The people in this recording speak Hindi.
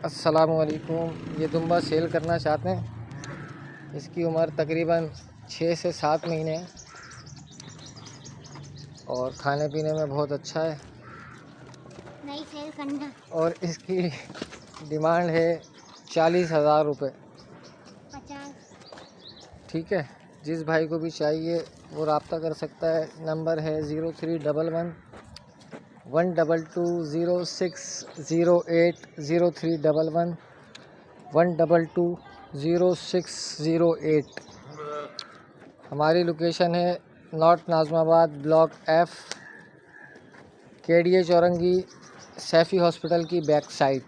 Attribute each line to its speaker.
Speaker 1: अस्सलामुअलैकुम। ये दुम्बा सेल करना चाहते हैं। इसकी उम्र तकरीबन 6 से 7 महीने है और खाने पीने में बहुत अच्छा है।
Speaker 2: नहीं सेल करना।
Speaker 1: और इसकी डिमांड है 40,000 रुपये।
Speaker 2: 50।
Speaker 1: ठीक है, जिस भाई को भी चाहिए वो रब्ता कर सकता है। नंबर है 0311 1220608 0311 1220608। हमारी लोकेशन है north Nazimabad, block F, KDA Chowrangi, Saifee hospital की बैक साइड।